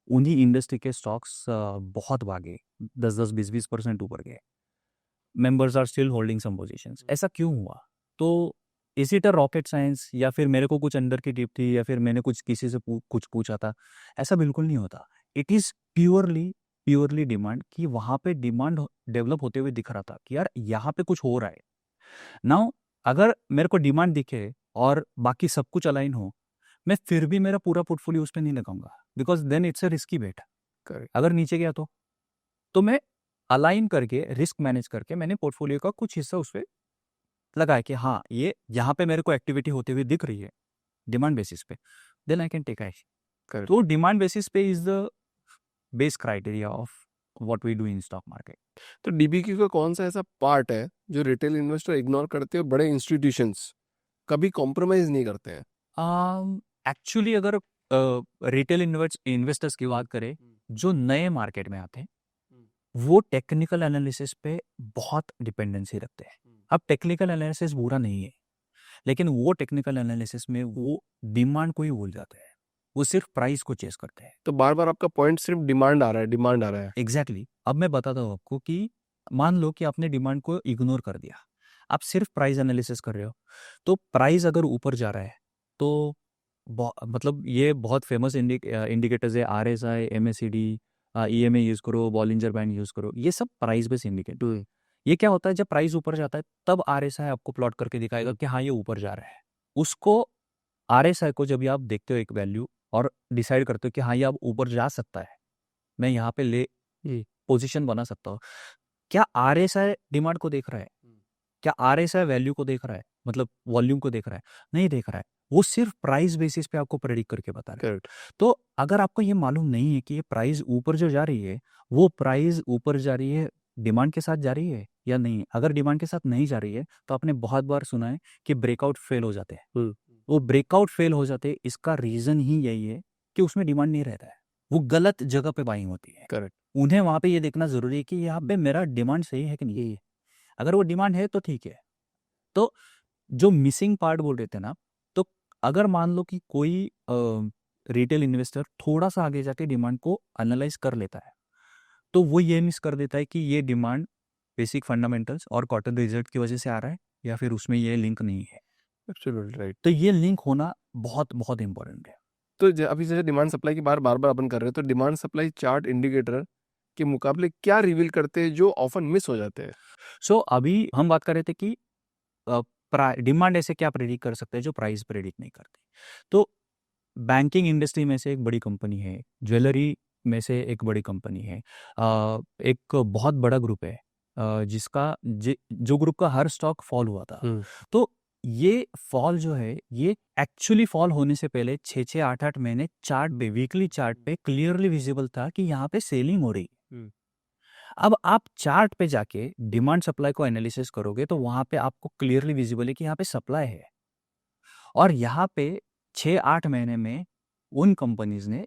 उन्हीं इंडस्ट्री के स्टॉक्स बहुत भागे, 10-10, 20-20% ऊपर गए। Members are still holding some positions. ऐसा क्यों हुआ? तो is it a rocket science, या फिर मेरे को कुछ अंदर की टिप थी, या फिर मैंने कुछ किसी से कुछ पूछा था? ऐसा बिल्कुल नहीं होता। इट इज प्योरली डिमांड, कि वहां पे डिमांड डेवलप होते हुए दिख रहा था कि यार यहाँ पे कुछ हो रहा है। नाउ अगर मेरे को डिमांड दिखे और बाकी सब कुछ अलाइन हो, मैं फिर भी मेरा पूरा पोर्टफोलियो उस पर नहीं लगाऊंगा, because then it's a risky bet. Correct. अगर नीचे गया तो मैं अलाइन करके, रिस्क मैनेज करके, मैंने पोर्टफोलियो का कुछ हिस्सा उस पर लगाया कि हाँ ये यहाँ पे मेरे को एक्टिविटी होते हुए दिख रही है डिमांड बेसिस पे, then I can take action. Correct. तो डिमांड बेसिस पे is the base criteria of what we do in stock market. तो डीबीक्यू का कौन सा ऐसा पार्ट है जो रिटेल इन्वेस्टर इग्नोर करते हैं और बड़े इंस्टीट्यूशंस कभी कॉम्प्रोमाइज नहीं करते हैं? एक्चुअली अगर रिटेल इन्वेस्टर्स की बात करें जो नए मार्केट में आते हैं, वो टेक्निकल एनालिसिस पे बहुत डिपेंडेंसी रखते हैं। अब टेक्निकल एनालिसिस बुरा नहीं है, लेकिन वो टेक्निकल एनालिसिस में वो डिमांड को ही भूल जाते हैं, वो सिर्फ प्राइस को चेस करते हैं। तो बार बार आपका पॉइंट सिर्फ डिमांड आ रहा है, डिमांड आ रहा है। एग्जैक्टली। अब मैं बताता हूँ आपको कि मान लो कि आपने डिमांड को इग्नोर कर दिया, आप सिर्फ प्राइस एनालिसिस कर रहे हो, तो प्राइस अगर ऊपर जा रहा है तो मतलब ये बहुत फेमस इंडिकेटर्स है, RSI, MACD, EMA यूज करो, बॉलिंजर बैंड यूज करो, ये सब प्राइस बेस्ड इंडिकेटर। ये क्या होता है, जब प्राइस ऊपर जाता है तब RSI आपको प्लॉट करके दिखाएगा कि हाँ ये ऊपर जा रहा है। उसको RSI को जब आप देखते हो एक वैल्यू और डिसाइड करते हो कि हाँ ये अब ऊपर जा सकता है, मैं यहाँ पे ले पोजीशन बना सकता हूँ, क्या RSI डिमांड को देख रहा है? क्या RSI वैल्यू को देख रहा है, मतलब वॉल्यूम को देख रहा है? नहीं देख रहा है, वो सिर्फ प्राइस बेसिस पे आपको प्रेडिक्ट करके बता रहा है। करेक्ट। तो अगर आपको ये मालूम नहीं है कि ये प्राइस ऊपर जो जा रही है, वो प्राइस ऊपर जा रही है डिमांड के साथ जा रही है या नहीं। अगर डिमांड के साथ नहीं जा रही है तो आपने बहुत बार सुना है कि ब्रेकआउट फेल हो जाते हैं। वो ब्रेकआउट फेल हो जाते हैं, इसका रीज़न ही यही है कि उसमें डिमांड नहीं रहता है, वो गलत जगह पे बाइंग होती है। करेक्ट। उन्हें वहाँ पे ये देखना ज़रूरी है कि यहाँ पे मेरा डिमांड सही है कि नहीं है। अगर वो डिमांड है तो ठीक है। तो जो मिसिंग पार्ट बोल रहे थे ना, तो अगर मान लो कि कोई रिटेल इन्वेस्टर थोड़ा सा आगे जाके डिमांड को एनालाइज कर लेता है, तो वो ये मिस कर देता है कि ये डिमांड बेसिक फंडामेंटल्स और क्वार्टर रिजल्ट की वजह से आ रहा है या फिर उसमें ये लिंक नहीं है। Absolutely right. तो ये लिंक होना बहुत बहुत इंपॉर्टेंट है। तो अभी जैसे डिमांड सप्लाई की बार बार अपन कर रहे हैं, तो डिमांड सप्लाई चार्ट इंडिकेटर के मुकाबले क्या रिवील करते हैं जो ऑफन मिस हो जाते हैं? सो अभी हम बात कर रहे थे कि डिमांड ऐसे क्या प्रेडिक्ट कर सकते हैं जो प्राइस प्रेडिक्ट नहीं करते। तो बैंकिंग इंडस्ट्री में से एक बड़ी कंपनी है, ज्वेलरी में से एक बड़ी कंपनी है, एक बहुत बड़ा ग्रुप है जिसका जो ग्रुप का हर स्टॉक फॉल हुआ था। तो ये फॉल जो है ये एक्चुअली फॉल होने से पहले 6-6 8-8 महीने चार्ट पे, वीकली चार्ट पे क्लियरली विजिबल था कि यहाँ पे सेलिंग हो रही है। अब आप चार्ट पे जाके डिमांड सप्लाई को एनालिसिस करोगे तो वहां पे आपको क्लियरली विजिबल है कि यहाँ पे सप्लाई है। और यहाँ पे 6-8 महीने में उन कंपनीज ने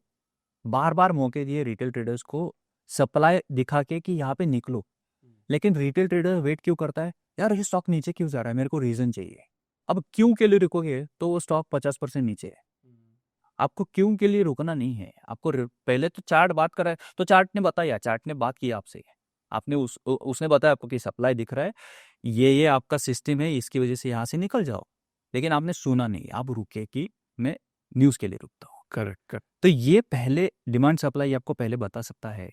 बार बार मौके दिए रिटेल ट्रेडर्स को सप्लाई दिखा के कि यहाँ पे निकलो। लेकिन रिटेल ट्रेडर वेट क्यों करता है, यार ये स्टॉक नीचे क्यों जा रहा है, मेरे को रीजन चाहिए। अब क्यों के लिए रुकोगे तो वो स्टॉक 50% नीचे है। आपको क्यों के लिए रुकना नहीं है, आपको पहले तो चार्ट बात कर रहा है तो चार्ट ने बताया, चार्ट ने बात की आपसे, आपने उसने बताया आपको कि सप्लाई दिख रहा है, ये आपका सिस्टम है, इसकी वजह से यहाँ से निकल जाओ। लेकिन आपने सुना नहीं, आप रुके कि मैं न्यूज़ के लिए रुकता हूँ। करेक्ट। तो ये पहले डिमांड सप्लाई आपको पहले बता सकता है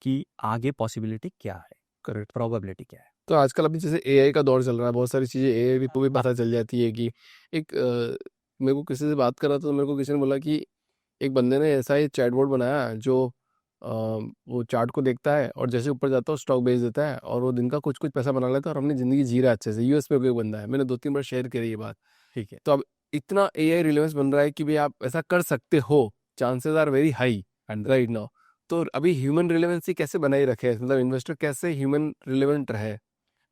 कि आगे पॉसिबिलिटी क्या है, करेक्ट, प्रोबेबिलिटी क्या है। तो आजकल अभी जैसे एआई का दौर चल रहा है, बहुत सारी चीज़ें एआई को भी पता चल जाती है कि एक मेरे को किसी से बात कर रहा था तो मेरे को किसी ने बोला कि एक बंदे ने ऐसा ही चैटबॉट बनाया जो वो चार्ट को देखता है और जैसे ऊपर जाता है स्टॉक बेच देता है और वो दिन का कुछ कुछ पैसा बना लेता है और अपनी ज़िंदगी जी रहा है अच्छे से। यूएस में कोई बंदा है, मैंने 2-3 बार शेयर करी ये बात। ठीक है। तो अब इतना एआई रिलेवेंस बन रहा है कि भाई आप ऐसा कर सकते हो, chances are very high right now. तो अभी ह्यूमन रिलेवेंसी कैसे बनाए रखे, मतलब इन्वेस्टर कैसे ह्यूमन रिलेवेंट रहे?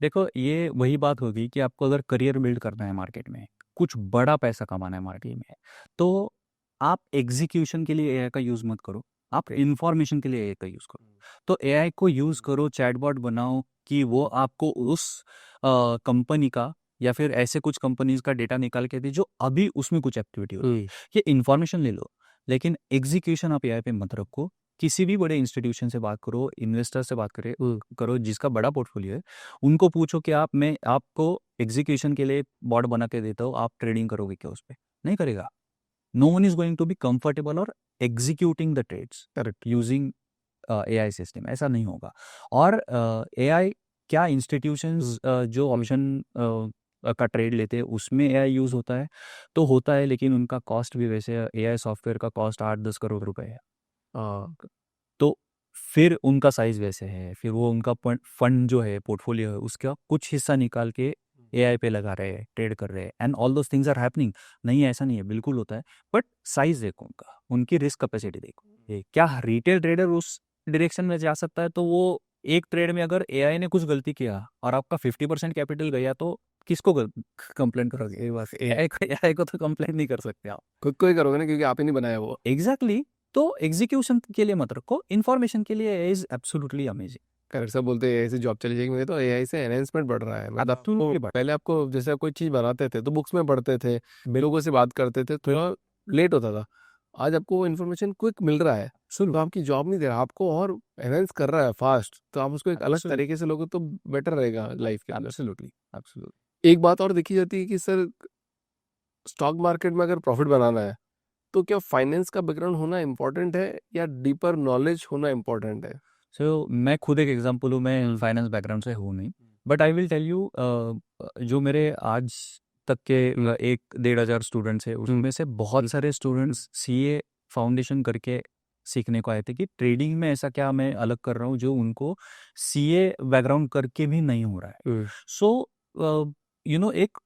देखो ये वही बात होगी कि आपको अगर करियर बिल्ड करना है मार्केट में, कुछ बड़ा पैसा कमाना है मार्केट में, तो आप एग्जीक्यूशन के लिए एआई का यूज़ मत करो, आप इंफॉर्मेशन के लिए एआई का यूज़ करो। तो एआई को यूज़ करो, चैटबॉट बनाओ कि वो आपको उस कंपनी का या फिर ऐसे कुछ कंपनीज का डेटा निकाल के दे जो अभी उसमें कुछ एक्टिविटी होती है। ये इंफॉर्मेशन ले लो, लेकिन एग्जीक्यूशन आप एआई पे मत रखो। किसी भी बड़े इंस्टीट्यूशन से बात करो, इन्वेस्टर से बात करो जिसका बड़ा पोर्टफोलियो है, उनको पूछो कि मैं आपको एग्जीक्यूशन के लिए बॉट बना के देता हूँ, आप ट्रेडिंग करोगे क्या उस पर? नहीं करेगा। No one is going to be comfortable और executing the trades correct using AI system, ऐसा नहीं होगा। और एआई क्या इंस्टीट्यूशंस जो ऑप्शन का ट्रेड लेते हैं उसमें एआई यूज़ होता है तो होता है, लेकिन उनका कॉस्ट भी वैसे एआई सॉफ्टवेयर का कॉस्ट 8-10 करोड़ रुपए है। तो फिर उनका साइज वैसे है, फिर वो उनका फंड जो है, पोर्टफोलियो है, उसका कुछ हिस्सा निकाल के एआई पे लगा रहे हैं, ट्रेड कर रहे हैं, and all those things are happening. नहीं ऐसा नहीं है, बिल्कुल होता है, बट साइज देखो उनका, उनकी रिस्क कैपेसिटी देखो। क्या रिटेल ट्रेडर उस डायरेक्शन में जा सकता है? तो वो एक ट्रेड में अगर एआई ने कुछ गलती किया और आपका 50% कैपिटल गया तो किसको कंप्लेंट करोगे? ये बात एआई को तो कंप्लेंट नहीं कर सकते आप, खुद को ही करोगे ना, क्योंकि आप ही नहीं बनाया वो। एग्जैक्टली। तो एग्जीक्यूशन के लिए मत रखो, इन्फॉर्मेशन के लिए इज एब्सोल्युटली अमेजिंग। करेक्ट। सब बोलते हैं एआई से जॉब चली जाएगी, मेरे तो एआई से एनहेंसमेंट बढ़ रहा है। मतलब पहले आपको जैसे कोई चीज़ बनाते थे तो बुक्स में पढ़ते थे, लोगों से बात करते थे, थोड़ा लेट होता था। आज आपको इन्फॉर्मेशन क्विक मिल रहा है, तो आपकी जॉब नहीं दे रहा, आपको और एनहेंस कर रहा है फास्ट, तो आप उसको एक अलग तरीके से लोगे तो बेटर रहेगा लाइफ के अंदर। Absolutely, absolutely. एक बात और देखी जाती है कि सर, स्टॉक मार्केट में अगर प्रॉफिट बनाना है तो क्या फाइनेंस का बैकग्राउंड होना इम्पोर्टेंट है या डीपर नॉलेज होना इम्पोर्टेंट है? सो मैं खुद एक एग्जांपल हूँ, मैं फाइनेंस बैकग्राउंड से हूँ नहीं, but I will tell you, जो मेरे आज तक के 1-1.5 हज़ार स्टूडेंट्स हैं उसमें से बहुत सारे स्टूडेंट्स सीए फाउंडेशन करके सीखने को आए थे कि ट्रेडिंग में ऐसा क्या मैं अलग कर रहा हूँ जो उनको सीए बैकग्राउंड करके भी नहीं हो रहा है। सो एक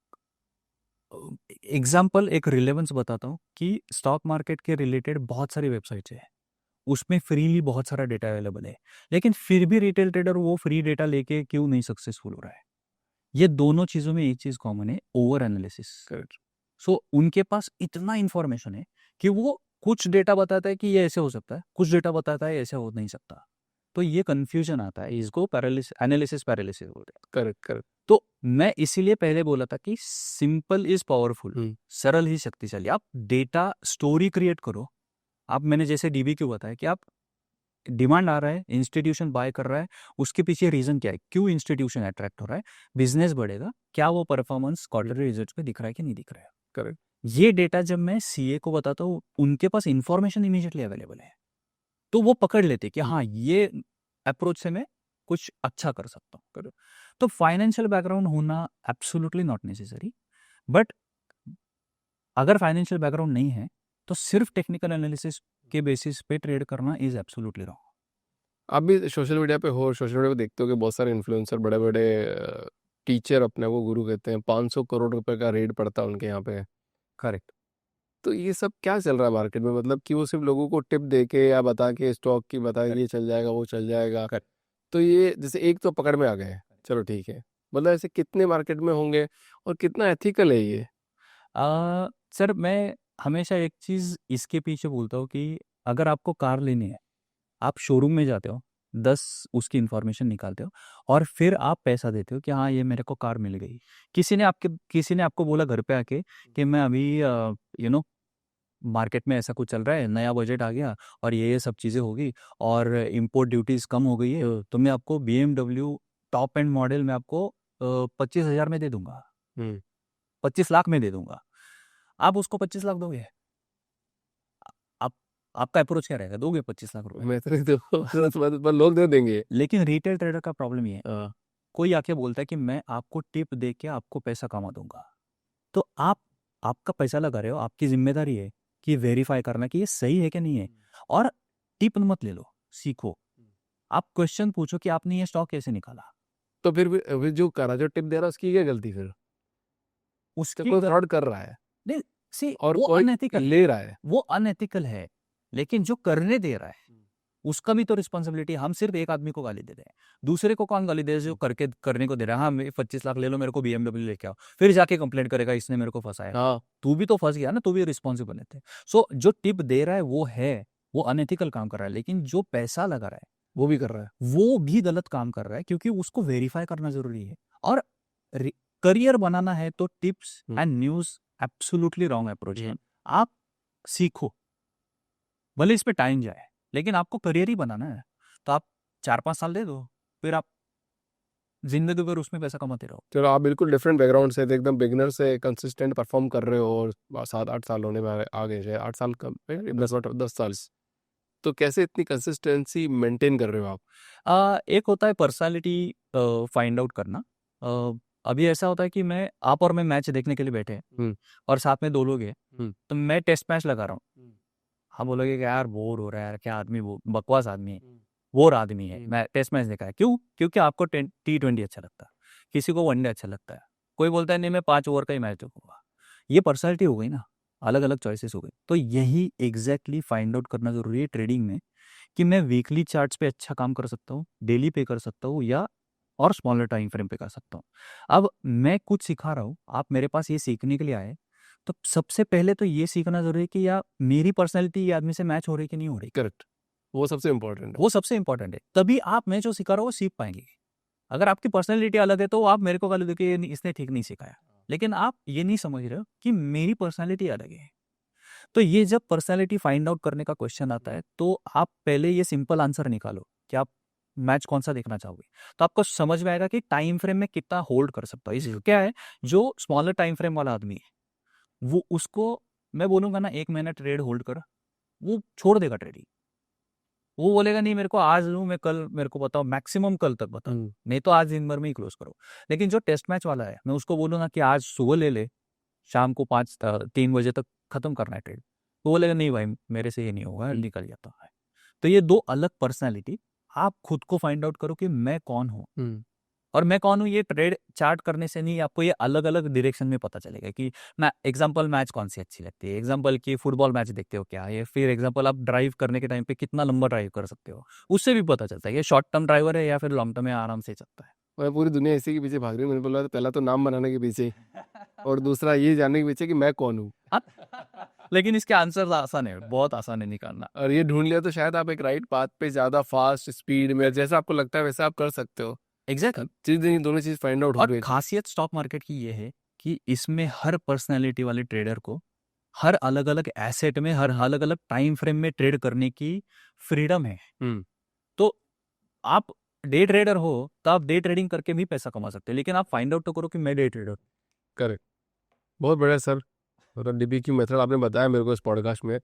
एग्जाम्पल, एक रिलेवेंस बताता हूँ कि स्टॉक मार्केट के रिलेटेड बहुत सारी वेबसाइट्स है, उसमें फ्रीली बहुत सारा डेटा अवेलेबल है, लेकिन फिर भी रिटेल ट्रेडर वो फ्री डेटा लेके क्यों नहीं सक्सेसफुल हो रहा है? ये दोनों चीज़ों में एक चीज़ कॉमन है, ओवर एनालिसिस। करेक्ट। सो उनके पास इतना इन्फॉर्मेशन है कि वो कुछ डेटा बताता है कि ये ऐसे हो सकता है, कुछ डेटा बताता है ऐसे हो नहीं सकता। तो ये कन्फ्यूजन आता है, इसको एनालिसिस पैरालिसिस बोलते हैं। Correct, correct. तो मैं इसीलिए पहले बोला था कि सिंपल इज पावरफुल, सरल ही शक्तिशाली। आप डेटा स्टोरी क्रिएट करो। आप मैंने जैसे डीबीक्यू बताया कि आप डिमांड आ रहा है, इंस्टीट्यूशन बाय कर रहा है, उसके पीछे रीजन क्या है, क्यों इंस्टीट्यूशन अट्रैक्ट हो रहा है, बिजनेस बढ़ेगा, क्या वो परफॉर्मेंस क्वार्टरली रिजल्ट्स पे दिख रहा है कि नहीं दिख रहा है। करेक्ट। ये डेटा जब मैं सीए को बताता हूँ, उनके पास इंफॉर्मेशन इमीडिएटली अवेलेबल है, तो वो पकड़ लेते कि हाँ ये अप्रोच से मैं कुछ अच्छा कर सकता हूँ। करो तो फाइनेंशियल बैकग्राउंड होना एब्सोल्युटली नॉट नेसेसरी, बट अगर फाइनेंशियल बैकग्राउंड नहीं है तो सिर्फ टेक्निकल एनालिसिस के बेसिस पे ट्रेड करना इज एब्सोल्युटली रॉन्ग। आप भी सोशल मीडिया पे हो, सोशल मीडिया पे देखते हो कि बहुत सारे इन्फ्लुएंसर बड़े बड़े टीचर अपने को गुरु कहते हैं, 500 करोड़ रुपए का रेट पड़ता है उनके यहाँ पे। करेक्ट। तो ये सब क्या चल रहा है मार्केट में? मतलब कि वो सिर्फ लोगों को टिप दे के या बता के स्टॉक की बता ये चल जाएगा वो चल जाएगा। करेक्ट। तो ये जैसे एक तो पकड़ में आ गए, चलो ठीक है, मतलब ऐसे कितने मार्केट में होंगे और कितना एथिकल है ये? सर मैं हमेशा एक चीज़ इसके पीछे बोलता हूँ कि अगर आपको कार लेनी है, आप शोरूम में जाते हो, 10 उसकी इन्फॉर्मेशन निकालते हो और फिर आप पैसा देते हो कि हाँ ये मेरे को कार मिल गई। किसी ने आपको बोला घर पे आके कि मैं अभी मार्केट में ऐसा कुछ चल रहा है, नया बजट आ गया और ये सब चीज़ें होगी और इम्पोर्ट ड्यूटीज़ कम हो गई है, तो मैं आपको BMW टॉप एंड मॉडल में आपको 25,000 में दे दूंगा, 25 लाख में दे दूंगा। आप उसको 25 लाख दोगे? आप आपका अप्रोच क्या रहेगा? दोगे 25 लाख रुपए? मैं तो नहीं तो पर लोग दे देंगे। लेकिन रिटेल ट्रेडर का प्रॉब्लम ये है, कोई आके बोलता है कि मैं आपको टिप दे के आपको पैसा कमा दूंगा, तो आप आपका पैसा लगा रहे हो, आपकी जिम्मेदारी है कि वेरीफाई करना कि ये सही है कि नहीं है। और टिप मत ले लो, सीखो। आप क्वेश्चन पूछो कि आपने ये स्टॉक कैसे निकाला। तो फिर जो करा जो टिप दे रहा है उसकी क्या गलती फिर? तो उसकी कोई फ्रॉड कर रहा है नहीं, सी और वो कोई अनएथिकल ले रहा है। वो अनएथिकल है, लेकिन जो करने दे रहा है उसका भी तो रिस्पॉन्सिबिलिटी। हम सिर्फ एक आदमी को गाली दे रहे हैं, दूसरे को कौन गाली दे रहा है? जो करके करने को दे रहा है। हाँ 25 लाख ले लो, मेरे को BMW लेके आओ, फिर जाके कंप्लेंट करेगा इसने मेरे को फंसाया। हाँ, तू भी तो फंस गया ना, तू भी रिस्पॉन्सिबल है। सो जो टिप दे रहा है वो अनएथिकल काम कर रहा है, लेकिन जो पैसा लगा रहा है वो भी कर रहा है। वो भी गलत काम कर रहा है, क्योंकि उसको वेरीफाई करना जरूरी है। और करियर बनाना है तो tips and news absolutely wrong approach है। आप सीखो, भले इस पे टाइम जाए, लेकिन आपको करियर ही बनाना है, तो आप 4-5 साल दे दो, फिर आप जिंदगी भर उसमें पैसा कमाते रहो। चलो आप बिल्कुल डिफरेंट बैकग्राउंड से थे, एकदम बिगिनर से कंसिस्टेंट परफॉर्म कर रहे हो और 7-8 साल होने में आ गए हैं। 8 साल कम 10 साल। तो कैसे इतनी कंसिस्टेंसी मेंटेन कर रहे हो आप? एक होता है पर्सनालिटी फाइंड आउट करना। अभी ऐसा होता है कि आप और मैं मैच देखने के लिए बैठे हैं और साथ में 2 लोग हैं, तो मैं टेस्ट मैच लगा रहा हूँ। हम बोलोगे कि यार बोर हो रहा है यार, क्या आदमी बकवास आदमी है, बोर आदमी है। मैं टेस्ट मैच देखा है, क्यों? क्योंकि आपको T20 अच्छा लगता है, किसी को वनडे अच्छा लगता है, कोई बोलता है नहीं मैं 5 ओवर का ही मैच देखूंगा। ये पर्सनैलिटी हो गई ना, अलग अलग चॉइसेस हो गई। तो यही एग्जैक्टली फाइंड आउट करना जरूरी है ट्रेडिंग में, कि मैं वीकली चार्ट्स पे अच्छा काम कर सकता हूँ, डेली पे कर सकता हूँ, या और स्मॉलर टाइम फ्रेम पे कर सकता हूँ। अब मैं कुछ सिखा रहा हूँ, आप मेरे पास ये सीखने के लिए आए, तो सबसे पहले तो ये सीखना जरूरी है कि या मेरी पर्सनैलिटी ये आदमी से मैच हो रही कि नहीं हो रही। करेक्ट, वो सबसे इम्पोर्टेंट है। वो सबसे इंपॉर्टेंट है, तभी आप मैं जो सिखा रहा हूँ वो सीख पाएंगे। अगर आपकी पर्सनैलिटी अलग है तो आप मेरे को गाली दो कि इसने ठीक नहीं सिखाया, लेकिन आप ये नहीं समझ रहे हो कि मेरी पर्सनैलिटी अलग है। तो ये जब पर्सनैलिटी फाइंड आउट करने का क्वेश्चन आता है, तो आप पहले ये सिंपल आंसर निकालो कि आप मैच कौन सा देखना चाहोगे, तो आपको समझ में आएगा कि टाइम फ्रेम में कितना होल्ड कर सकता है। इसलिए क्या है, जो स्मॉलर टाइम फ्रेम वाला आदमी है, वो उसको मैं बोलूंगा ना 1 महीना ट्रेड होल्ड कर, वो छोड़ देगा ट्रेडिंग। वो बोलेगा नहीं मेरे को आज लूँ, मैं कल मेरे को बताओ, मैक्सिमम कल तक बताओ, नहीं तो आज दिन भर में ही क्लोज करो। लेकिन जो टेस्ट मैच वाला है, मैं उसको बोलूंगा कि आज सुबह ले ले, शाम को 3 बजे तक खत्म करना है ट्रेड, वो बोलेगा नहीं भाई मेरे से ये नहीं होगा, निकल जाता है। तो ये 2 अलग पर्सनैलिटी, आप खुद को फाइंड आउट करो कि मैं कौन हूँ। और मैं कौन हूँ ये ट्रेड चार्ट करने से नहीं, आपको ये अलग अलग डायरेक्शन में पता चलेगा कि मैं एग्जांपल मैच कौन सी अच्छी लगती है, एग्जांपल की फुटबॉल मैच देखते हो क्या, ये फिर एग्जांपल आप ड्राइव करने के टाइम पे कितना लंबा ड्राइव कर सकते हो, उससे भी पता चलता है ये शॉर्ट टर्म ड्राइवर है या फिर लॉन्ग टर्म में आराम से चलता है। मैं पूरी दुनिया इसी के पीछे भाग रही हूँ। मैंने बोला पहला तो नाम बनाने के पीछे और दूसरा ये जानने के पीछे कि मैं कौन हूँ। लेकिन इसके आंसर आसान है, बहुत आसान है निकालना। और ये ढूंढ लिया तो शायद आप एक राइट पाथ पे ज़्यादा फास्ट स्पीड में जैसा आपको लगता है वैसा आप कर सकते हो। एग्जैक्टली। चीज़ दोनों चीज़ फाइंड आउट हो और गई। खासियत स्टॉक मार्केट की ये है कि इसमें हर पर्सनैलिटी वाले ट्रेडर को हर अलग अलग एसेट में हर अलग अलग टाइम फ्रेम में ट्रेड करने की फ्रीडम है। तो आप डे ट्रेडर हो तो आप डे ट्रेडिंग करके भी पैसा कमा सकते हैं, लेकिन आप फाइंड आउट तो करो कि मैं डे ट्रेडर। करेक्ट। बहुत बढ़िया सर। मतलब डीबीक्यू मेथड आपने बताया मेरे को इस पॉडकास्ट में।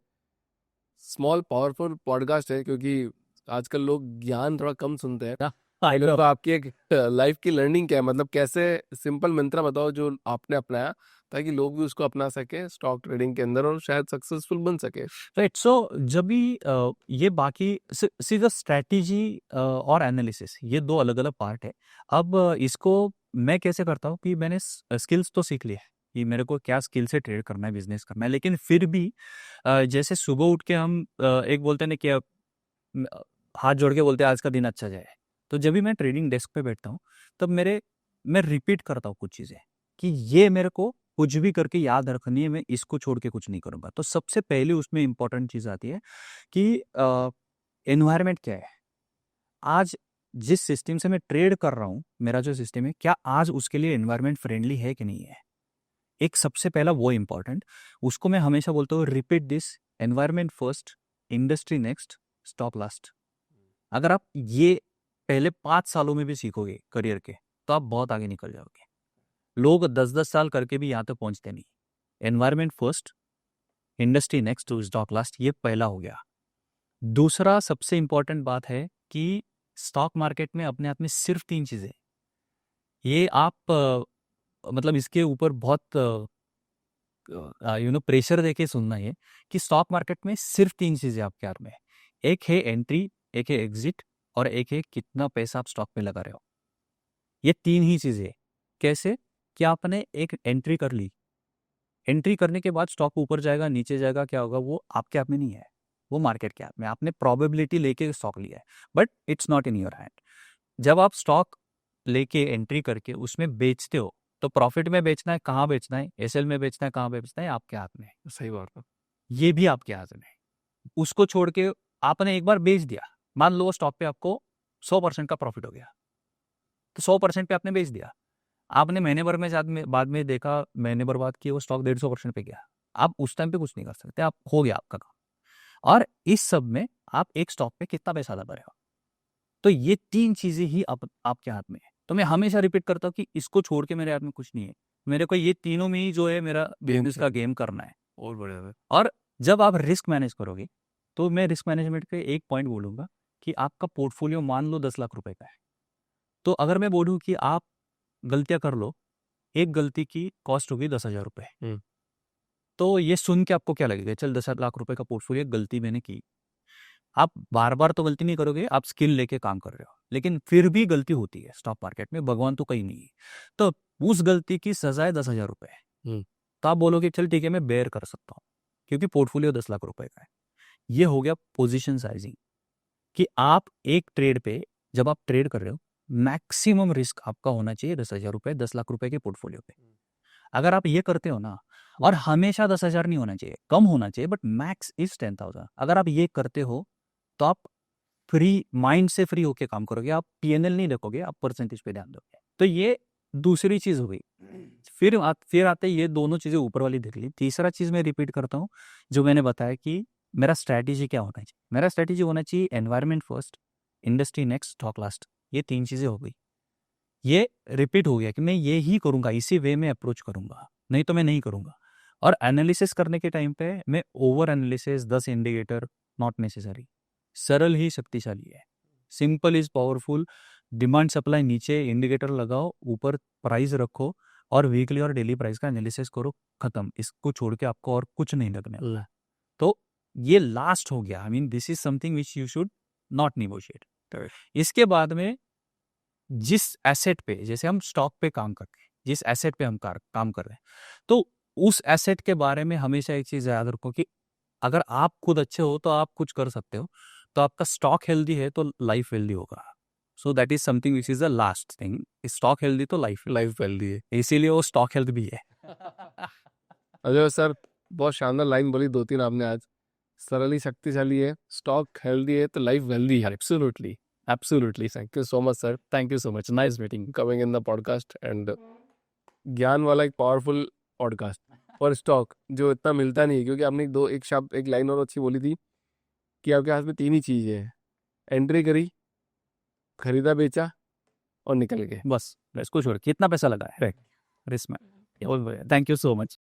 स्मॉल पावरफुल पॉडकास्ट है क्योंकि आजकल लोग ज्ञान थोड़ा कम सुनते हैं ना। तो आपकी एक लाइफ की लर्निंग क्या है, मतलब कैसे सिंपल मंत्र बताओ जो आपने अपनाया ताकि लोग भी उसको अपना सके स्टॉक ट्रेडिंग के अंदर और शायद सक्सेसफुल बन सके। राइट। सो जब भी ये बाकी सीधा स्ट्रैटेजी और एनालिसिस ये दो अलग अलग पार्ट है। अब इसको मैं कैसे करता हूँ कि मैंने स्किल्स तो सीख ली है कि मेरे को क्या स्किल से ट्रेड करना है, बिजनेस करना है, लेकिन फिर भी जैसे सुबह उठ के हम एक बोलते हैं ना कि हाथ जोड़ के बोलते हैं आज का दिन अच्छा जाए। तो जब भी मैं ट्रेडिंग डेस्क पे बैठता हूँ तब मैं रिपीट करता हूँ कुछ चीज़ें कि ये मेरे को कुछ भी करके याद रखनी है, मैं इसको छोड़ के कुछ नहीं करूँगा। तो सबसे पहले उसमें इंपॉर्टेंट चीज़ आती है कि एनवायरनमेंट क्या है, आज जिस सिस्टम से मैं ट्रेड कर रहा हूँ, मेरा जो सिस्टम है क्या आज उसके लिए एनवायरनमेंट फ्रेंडली है कि नहीं है। एक सबसे पहला वो इंपॉर्टेंट, उसको मैं हमेशा बोलता हूँ repeat this, environment first, industry next, stop last. अगर आप ये पहले 5 सालों में भी सीखोगे करियर के तो आप बहुत आगे निकल जाओगे। लोग 10-10 साल करके भी यहाँ तक पहुंचते नहीं। Environment first, industry next to stock last, ये पहला हो गया। दूसरा सबसे इंपॉर्टेंट बात है कि स्टॉक मार्केट में अपने आप में सिर्फ 3 चीजें, ये आप मतलब इसके ऊपर बहुत प्रेशर देके सुनना है कि स्टॉक मार्केट में सिर्फ 3 चीजें आपके हाथ में है। एक है एंट्री, एक है एग्जिट और एक है कितना पैसा आप स्टॉक में लगा रहे हो। ये 3 ही चीजें। कैसे कि आपने एक एंट्री कर ली, एंट्री करने के बाद स्टॉक ऊपर जाएगा नीचे जाएगा क्या होगा वो आपके हाथ में नहीं है, वो मार्केट के हाथ में। आपने प्रोबेबिलिटी लेके स्टॉक लिया है but it's not in your hand. जब आप स्टॉक लेके एंट्री करके उसमें बेचते हो तो प्रॉफिट में बेचना है, कहाँ बेचना है, एसएल में बेचना है, कहाँ बेचना है, आपके हाथ में है। सही बात है। ये भी आपके हाथ में है। उसको छोड़ के आपने एक बार बेच दिया, मान लो स्टॉक पे आपको 100% का प्रॉफिट हो गया, तो 100% पे आपने बेच दिया। आपने महीने भर में बाद में देखा, महीने भर बाद कि वो स्टॉक 150% पे गया, आप उस टाइम पे कुछ नहीं कर सकते, आप हो गया आपका काम। और इस सब में आप एक स्टॉक पे कितना पैसा लगा रहे हो, तो ये 3 चीजें ही आपके हाथ में है। तो मैं हमेशा रिपीट करता हूँ कि इसको छोड़ के मेरे हाथ में कुछ नहीं है, मेरे को ये तीनों में ही जो है मेरा बिजनेस का गेम करना है। और बढ़िया। और जब आप रिस्क मैनेज करोगे तो मैं रिस्क मैनेजमेंट के एक पॉइंट बोलूंगा कि आपका पोर्टफोलियो मान लो 10 लाख रुपए का है, तो अगर मैं बोलूँ कि आप गलतियां कर लो, एक गलती की कॉस्ट होगी 10,000 रुपए, तो ये सुन के आपको क्या लगेगा, चल 10 लाख रुपए का पोर्टफोलियो, गलती मैंने की। आप बार बार तो गलती नहीं करोगे, आप स्किल लेके काम कर रहे हो, लेकिन फिर भी गलती होती है स्टॉक मार्केट में, भगवान तो कहीं नहीं है। तो उस गलती की सजा है 10,000 रुपए, तो आप बोलोगे चल ठीक है मैं बेयर कर सकता हूँ क्योंकि पोर्टफोलियो 10 लाख रुपए का है। ये हो गया पोजीशन साइजिंग, कि आप एक ट्रेड पे जब आप ट्रेड कर रहे हो मैक्सिमम रिस्क आपका होना चाहिए 10,000 रुपए, 10 लाख रुपए के पोर्टफोलियो पे। अगर आप ये करते हो ना, और हमेशा 10,000 नहीं होना चाहिए, कम होना चाहिए बट मैक्स इज 10,000, अगर आप ये करते हो तो आप फ्री माइंड से फ्री होके काम करोगे, आप पीएनएल नहीं देखोगे, आप परसेंटेज पे ध्यान दोगे। तो ये दूसरी चीज हो गई। फिर आते ये दोनों चीजें ऊपर वाली देख ली। तीसरा चीज मैं रिपीट करता हूँ जो मैंने बताया कि मेरा स्ट्रैटेजी क्या होना चाहिए। मेरा स्ट्रैटेजी होना चाहिए environment first, industry next, stock last. ये 3 चीजें हो गई। ये रिपीट हो गया कि मैं ये ही करूंगा, इसी वे में अप्रोच करूंगा, नहीं तो मैं नहीं करूंगा। और एनालिसिस करने के टाइम पे मैं over analysis 10 indicator not necessary. सरल ही शक्तिशाली है, simple is powerful. Demand supply नीचे इंडिकेटर लगाओ, ऊपर प्राइस रखो और वीकली और डेली प्राइस का एनालिसिस करो, खत्म। इसको छोड़ के आपको और कुछ नहीं लगने वाला। तो ये लास्ट हो गया। I mean this is something which you should not negotiate. इसके बाद में जिस एसेट पे, जैसे हम स्टॉक पे काम करते हैं, जिस एसेट पे हम काम कर रहे हैं, तो उस एसेट के बारे में हमेशा एक चीज़ याद रखो कि अगर आप खुद अच्छे हो तो आप कुछ कर सकते हो। तो आपका स्टॉक हेल्दी है तो लाइफ हेल्दी होगा। So that is something which is the last thing. Stock healthy तो लाइफ हेल्दी है। इसीलिए वो स्टॉक हेल्थ भी है। अजय सर, बहुत शानदार लाइन बोली 2-3 आपने आज। सरल ही शक्तिशाली है, स्टॉक हेल्दी है तो लाइफ वेल्दी है। Absolutely, absolutely. Thank you so much sir, thank you so much, nice meeting. Coming in the podcast and ज्ञान वाला एक पावरफुल पॉडकास्ट। और स्टॉक जो इतना मिलता नहीं है, क्योंकि आपने एक लाइन और अच्छी बोली थी कि आपके हाथ में 3 ही चीज़ है, एंट्री करी, खरीदा बेचा और निकल गए। बस इसको छोड़, कितना पैसा लगा है रिस्क में। Thank you so much.